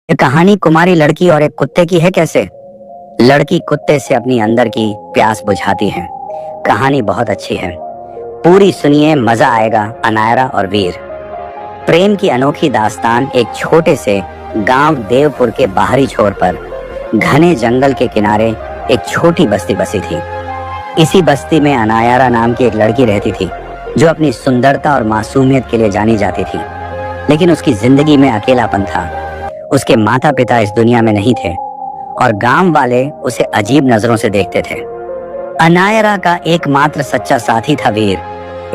ये कहानी कुमारी लड़की और एक कुत्ते की है। कैसे लड़की कुत्ते से अपनी अंदर की प्यास बुझाती है। कहानी बहुत अच्छी है, पूरी सुनिए, मजा आएगा। अनायरा और वीर। प्रेम की अनोखी दास्तान एक छोटे से गांव देवपुर के बाहरी छोर पर घने जंगल के किनारे एक छोटी बस्ती बसी थी। इसी बस्ती में अनायरा नाम की एक लड़की रहती थी जो अपनी सुंदरता और मासूमियत के लिए जानी जाती थी। लेकिन उसकी जिंदगी में अकेलापन था। उसके माता पिता इस दुनिया में नहीं थे और गांव वाले उसे अजीब नजरों से देखते थे। अनायरा का एकमात्र सच्चा साथी था वीर,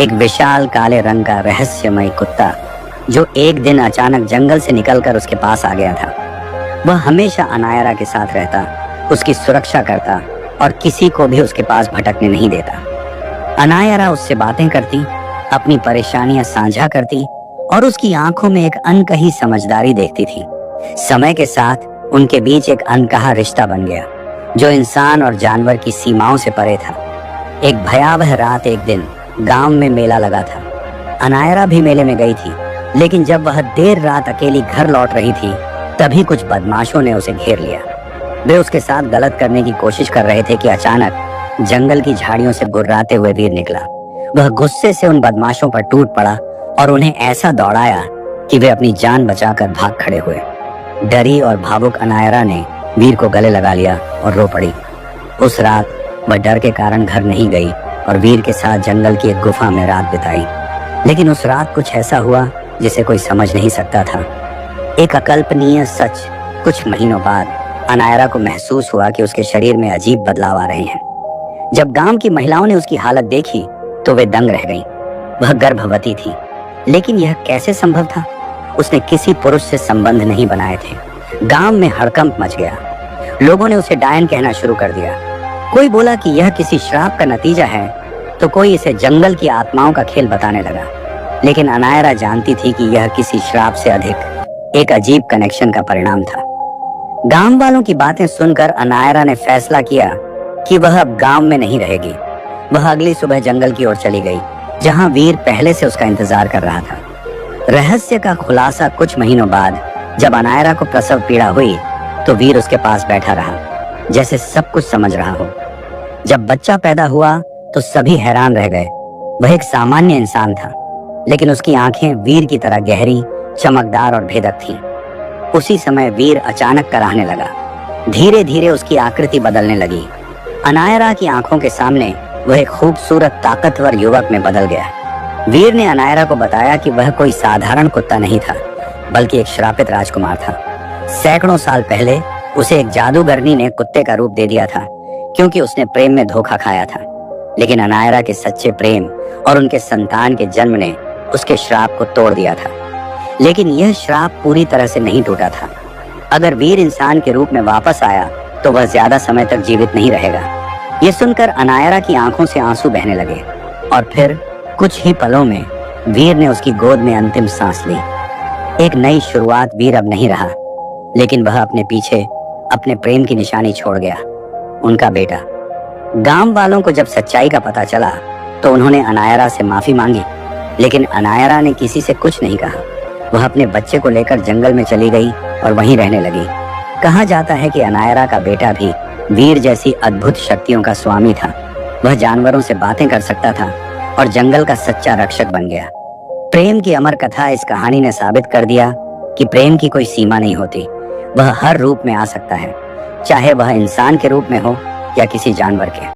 एक विशाल काले रंग का रहस्यमय कुत्ता जो एक दिन अचानक जंगल से निकलकर उसके पास आ गया था। वह हमेशा अनायरा के साथ रहता, उसकी सुरक्षा करता और किसी को भी उसके पास भटकने नहीं देता। अनायरा उससे बातें करती, अपनी परेशानियां साझा करती और उसकी आंखों में एक अनकही समझदारी देखती थी। समय के साथ उनके बीच एक अनकहा रिश्ता बन गया जो इंसान और जानवर की सीमाओं से परे था। एक भयावह रात एक दिन गांव में मेला लगा था। अनायरा भी मेले में गई थी, लेकिन जब वह देर रात अकेली घर लौट रही थी तभी कुछ बदमाशों ने उसे घेर लिया। वे उसके साथ गलत करने की कोशिश कर रहे थे कि अचानक जंगल की झाड़ियों से गुर्राते हुए वीर निकला। वह गुस्से से उन बदमाशों पर टूट पड़ा और उन्हें ऐसा दौड़ाया कि वे अपनी जान बचाकर भाग खड़े हुए। डरी और भावुक अनायरा ने वीर को गले लगा लिया और रो पड़ी। उस रात वह डर के कारण घर नहीं गई और वीर के साथ जंगल की एक गुफा में रात बिताई। लेकिन उस रात कुछ ऐसा हुआ जिसे कोई समझ नहीं सकता था। एक अकल्पनीय सच, कुछ महीनों बाद अनायरा को महसूस हुआ कि उसके शरीर में अजीब बदलाव आ रहे हैं। जब गांव की महिलाओं ने उसकी हालत देखी तो वे दंग रह गईं। वह गर्भवती थी, लेकिन यह कैसे संभव था? उसने किसी पुरुष से संबंध नहीं बनाए थे। गांव में हड़कंप मच गया। लोगों ने उसे डायन कहना शुरू कर दिया। कोई बोला कि यह किसी श्राप का नतीजा है, तो कोई इसे जंगल की आत्माओं का खेल बताने लगा। लेकिन अनायरा जानती थी कि यह किसी श्राप से अधिक एक अजीब कनेक्शन का परिणाम था। गांव वालों की बातें सुनकर अनायरा ने फैसला किया कि वह अब गांव में नहीं रहेगी। वह अगली सुबह जंगल की ओर चली गई, जहां वीर पहले से उसका इंतजार कर रहा था। रहस्य का खुलासा कुछ महीनों बाद जब अनायरा को प्रसव पीड़ा हुई तो वीर उसके पास बैठा रहा, जैसे सब कुछ समझ रहा हो। जब बच्चा पैदा हुआ तो सभी हैरान रह गए। वह एक सामान्य इंसान था, लेकिन उसकी आंखें वीर की तरह गहरी, चमकदार और भेदक थीं। उसी समय वीर अचानक कराहने लगा। धीरे धीरे उसकी आकृति बदलने लगी। अनायरा की आंखों के सामने वह एक खूबसूरत, ताकतवर युवक में बदल गया। वीर ने अनायरा को बताया कि वह कोई साधारण कुत्ता नहीं था, बल्कि एक श्रापित राजकुमार था। सैकड़ों साल पहले उसे एक जादूगरनी ने कुत्ते का रूप दे दिया था, क्योंकि उसने प्रेम में धोखा खाया था। लेकिन अनायरा के सच्चे प्रेम और उनके संतान के जन्म ने उसके श्राप को तोड़ दिया था। लेकिन यह श्राप पूरी तरह से नहीं टूटा था। अगर वीर इंसान के रूप में वापस आया तो वह ज्यादा समय तक जीवित नहीं रहेगा। यह सुनकर अनायरा की आंखों से आंसू बहने लगे और फिर कुछ ही पलों में वीर ने उसकी गोद में अंतिम सांस ली। एक नई शुरुआत। वीर अब नहीं रहा, लेकिन वह अपने पीछे अपने प्रेम की निशानी छोड़ गया, उनका बेटा। गांव वालों को जब सच्चाई का पता चला तो उन्होंने अनायरा से माफी मांगी, लेकिन अनायरा ने किसी से कुछ नहीं कहा। वह अपने बच्चे को लेकर जंगल में चली गई और वहीं रहने लगी। कहा जाता है कि अनायरा का बेटा भी वीर जैसी अद्भुत शक्तियों का स्वामी था। वह जानवरों से बातें कर सकता था और जंगल का सच्चा रक्षक बन गया। प्रेम की अमर कथा इस कहानी ने साबित कर दिया कि प्रेम की कोई सीमा नहीं होती। वह हर रूप में आ सकता है, चाहे वह इंसान के रूप में हो या किसी जानवर के।